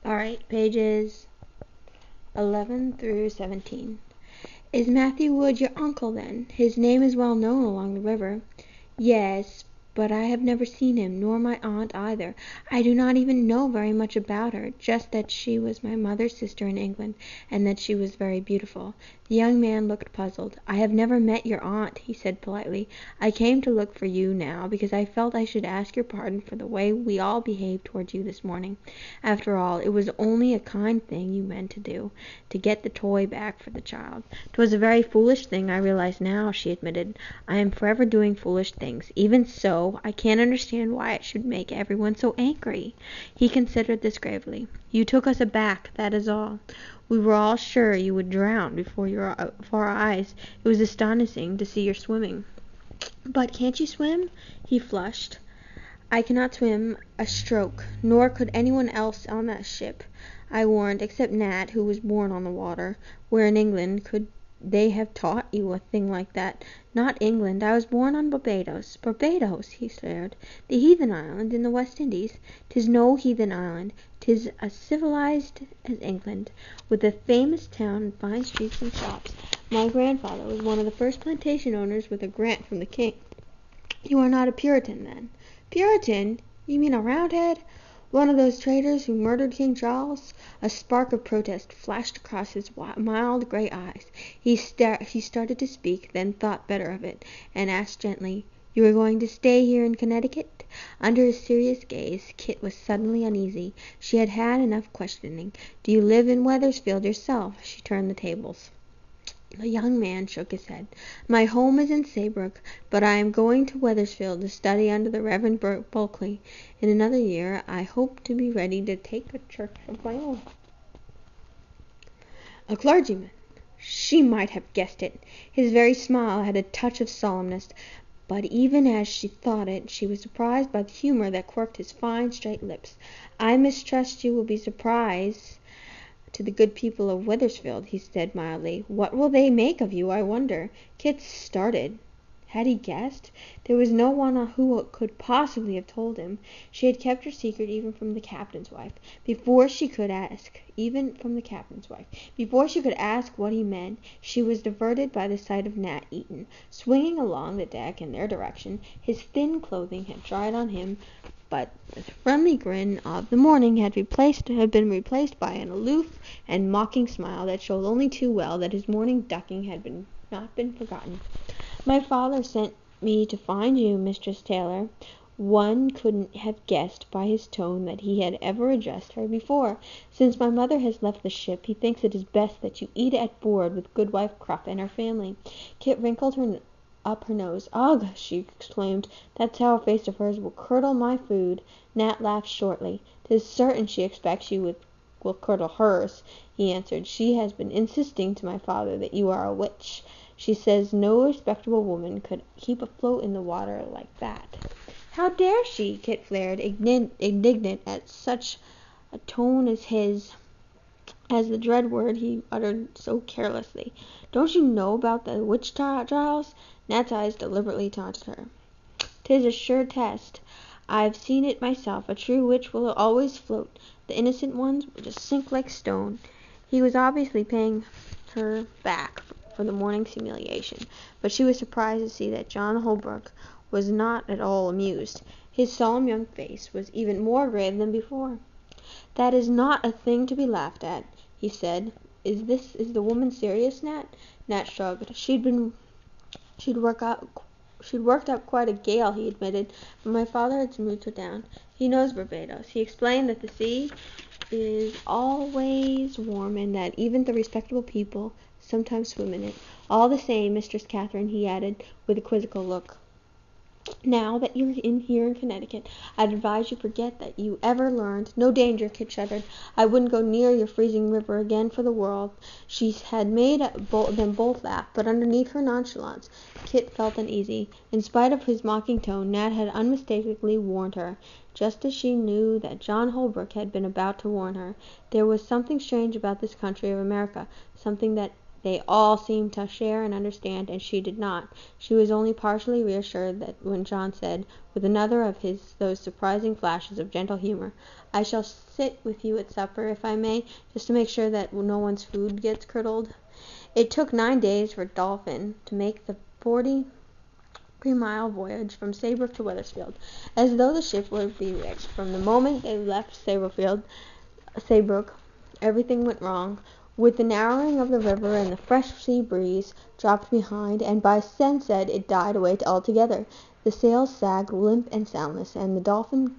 Alright, pages 11 through 17. Is Matthew Wood your uncle, then? His name is well known along the river. Yes, but I have never seen him, nor my aunt either. I do not even know very much about her, just that she was my mother's sister in England, and that she was very beautiful. The young man looked puzzled. I have never met your aunt, he said politely. I came to look for you now, because I felt I should ask your pardon for the way we all behaved towards you this morning. After all, it was only a kind thing you meant to do, to get the toy back for the child. 'Twas a very foolish thing, I realize now, she admitted. I am forever doing foolish things. Even so, I can't understand why it should make everyone so angry. He considered this gravely. You took us aback, that is all. We were all sure you would drown before our eyes. It was astonishing to see your swimming. But can't you swim? He flushed. I cannot swim a stroke, nor could anyone else on that ship, I warrant, except Nat, who was born on the water. Where in England could they have taught you a thing like that? Not England. I was born on Barbados. Barbados, he stared. The heathen island in the West Indies. 'Tis no heathen island. 'Tis as civilized as England, with a famous town and fine streets and shops. My grandfather was one of the first plantation owners with a grant from the king. You are not a Puritan, then? Puritan? You mean a Roundhead? One of those traitors who murdered King Charles? A spark of protest flashed across his mild grey eyes. He started to speak, then thought better of it, and asked gently, You are going to stay here in Connecticut? Under his serious gaze, Kit was suddenly uneasy. She had had enough questioning. Do you live in Wethersfield yourself? She turned the tables. The young man shook his head. My home is in Saybrook, but I am going to Wethersfield to study under the Reverend Bulkley. In another year I hope to be ready to take a church of my own. A clergyman! She might have guessed it. His very smile had a touch of solemnness, but even as she thought it, she was surprised by the humour that quirked his fine, straight lips. I mistrust you will be surprised to the good people of Wethersfield, he said mildly. What will they make of you, I wonder? Kit started. Had he guessed? There was no one who could possibly have told him. She had kept her secret even from the captain's wife. Before she could ask what he meant, she was diverted by the sight of Nat Eaton, swinging along the deck in their direction. His thin clothing had dried on him, but the friendly grin of the morning had been replaced by an aloof and mocking smile that showed only too well that his morning ducking had not been forgotten. My father sent me to find you, Mistress Taylor. One couldn't have guessed by his tone that he had ever addressed her before. Since my mother has left the ship, he thinks it is best that you eat at board with Goodwife Crupp and her family. Kit wrinkled up her nose. Ugh, she exclaimed, that sour face of hers will curdle my food. Nat laughed shortly. 'Tis certain she expects you will curdle hers, he answered. She has been insisting to my father that you are a witch. She says no respectable woman could keep afloat in the water like that. How dare she? Kit flared, indignant at such a tone as the dread word he uttered so carelessly. Don't you know about the witch trials? Nat's eyes deliberately taunted her. 'Tis a sure test. I've seen it myself. A true witch will always float. The innocent ones will just sink like stone. He was obviously paying her back for the morning's humiliation, but she was surprised to see that John Holbrook was not at all amused. His solemn young face was even more grave than before. That is not a thing to be laughed at, he said. Is the woman serious, Nat? Nat shrugged. She'd worked up quite a gale, he admitted, but my father had smoothed her down. He knows Barbados. He explained that the sea is always warm, and that even the respectable people sometimes swim in it. All the same, Mistress Catherine, he added, with a quizzical look, now that you're here in Connecticut, I'd advise you forget that you ever learned. No danger, Kit shuddered. I wouldn't go near your freezing river again for the world. She had made them both laugh, but underneath her nonchalance, Kit felt uneasy. In spite of his mocking tone, Nat had unmistakably warned her, just as she knew that John Holbrook had been about to warn her. There was something strange about this country of America, something that They all seemed to share and understand, and she did not. She was only partially reassured that when John said, with another of those surprising flashes of gentle humor, "I shall sit with you at supper, if I may, just to make sure that no one's food gets curdled." It took 9 days for Dolphin to make the 43-mile voyage from Saybrook to Wethersfield, as though the ship would be bewitched. From the moment they left Saybrook, everything went wrong. With the narrowing of the river and the fresh sea breeze dropped behind, and by sunset it died away altogether. The sails sagged limp and soundless, and the Dolphin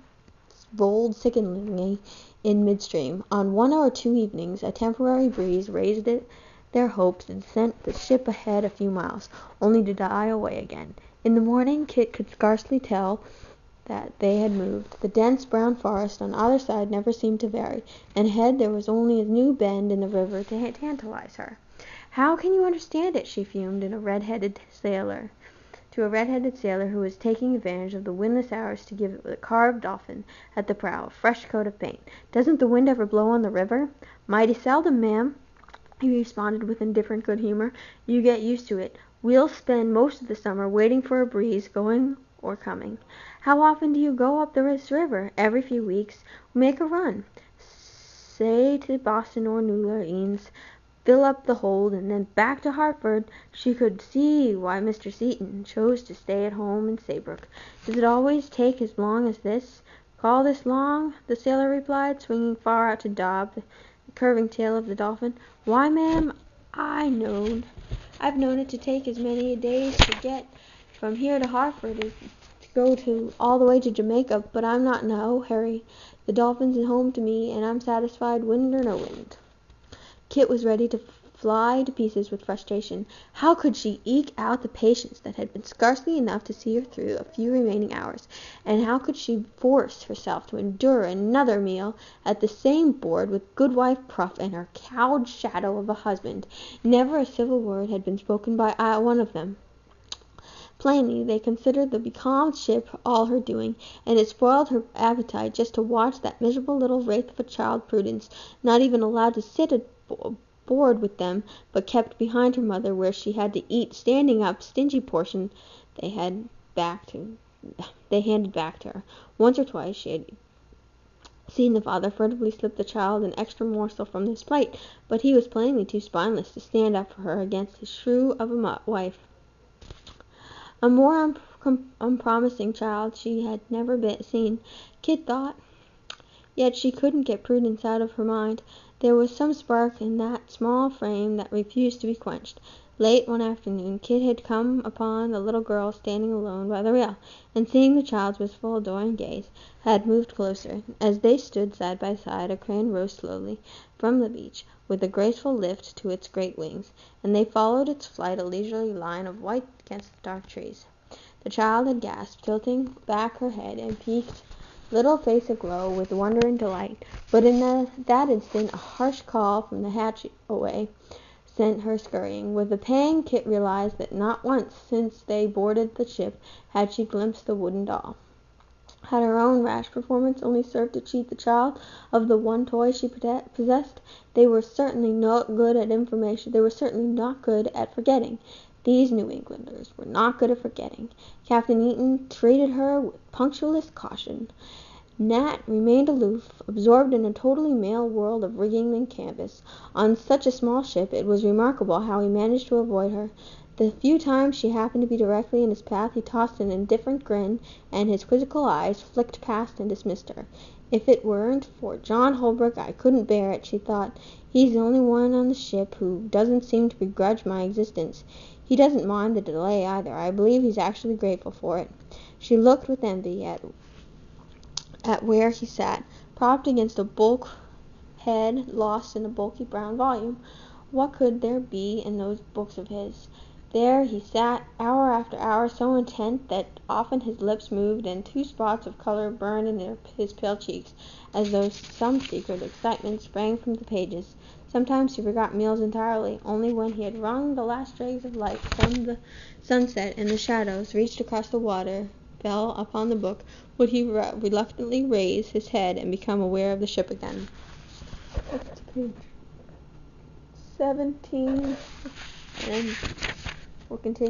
rolled sickeningly in midstream. On 1 or 2 evenings a temporary breeze raised their hopes and sent the ship ahead a few miles, only to die away again. In the morning Kit could scarcely tell that they had moved. The dense brown forest on either side never seemed to vary, and ahead there was only a new bend in the river to tantalize her. "How can you understand it?" she fumed to a red-headed sailor who was taking advantage of the windless hours to give the carved Dolphin at the prow a fresh coat of paint. "Doesn't the wind ever blow on the river?" "Mighty seldom, ma'am," he responded with indifferent good humor. "You get used to it. We'll spend most of the summer waiting for a breeze, going or coming." "How often do you go up this river?" "Every few weeks. Make a run, say to Boston or New Orleans, fill up the hold, and then back to Hartford." She could see why Mr. Seton chose to stay at home in Saybrook. "Does it always take as long as this?" "Call this long?" the sailor replied, swinging far out to daub the curving tail of the Dolphin. "Why, ma'am, I've known it to take as many days to get from here to Hartford as to go all the way to Jamaica, but I'm not in no hurry. The Dolphin's home to me, and I'm satisfied, wind or no wind." Kit was ready to fly to pieces with frustration. How could she eke out the patience that had been scarcely enough to see her through a few remaining hours? And how could she force herself to endure another meal at the same board with Goodwife Pruff and her cowed shadow of a husband? Never a civil word had been spoken by one of them. Plainly, they considered the becalmed ship all her doing, and it spoiled her appetite just to watch that miserable little wraith of a child Prudence, not even allowed to sit aboard with them, but kept behind her mother, where she had to eat standing up stingy portion they handed back to her. Once or twice she had seen the father furtively slip the child an extra morsel from his plate, but he was plainly too spineless to stand up for her against his shrew of a wife. A more unpromising child she had never seen, Kit thought. Yet she couldn't get Prudence out of her mind. There was some spark in that small frame that refused to be quenched. Late one afternoon Kit had come upon the little girl standing alone by the rail, and seeing the child's wistful, adoring gaze, had moved closer. As they stood side by side, a crane rose slowly from the beach, with a graceful lift to its great wings, and they followed its flight, a leisurely line of white against the dark trees. The child had gasped, tilting back her head and peaked little face aglow with wonder and delight, but in that instant a harsh call from the hatchway sent her scurrying. With a pang Kit realized that not once since they boarded the ship had she glimpsed the wooden doll. Had her own rash performance only served to cheat the child of the one toy she possessed? They were certainly not good at information. They were certainly not good at forgetting. These New Englanders were not good at forgetting. Captain Eaton treated her with punctilious caution. Nat remained aloof, absorbed in a totally male world of rigging and canvas. On such a small ship it was remarkable how he managed to avoid her. The few times she happened to be directly in his path he tossed an indifferent grin, and his quizzical eyes flicked past and dismissed her. "If it weren't for John Holbrook I couldn't bear it," she thought. "He's the only one on the ship who doesn't seem to begrudge my existence. He doesn't mind the delay either. I believe he's actually grateful for it." She looked with envy at where he sat, propped against a bulkhead, lost in a bulky brown volume. What could there be in those books of his? There he sat, hour after hour, so intent that often his lips moved and 2 spots of color burned in his pale cheeks, as though some secret excitement sprang from the pages. Sometimes he forgot meals entirely. Only when he had wrung the last rays of light from the sunset and the shadows reached across the water fell upon the book would he reluctantly raise his head and become aware of the ship again. 17, and we'll continue.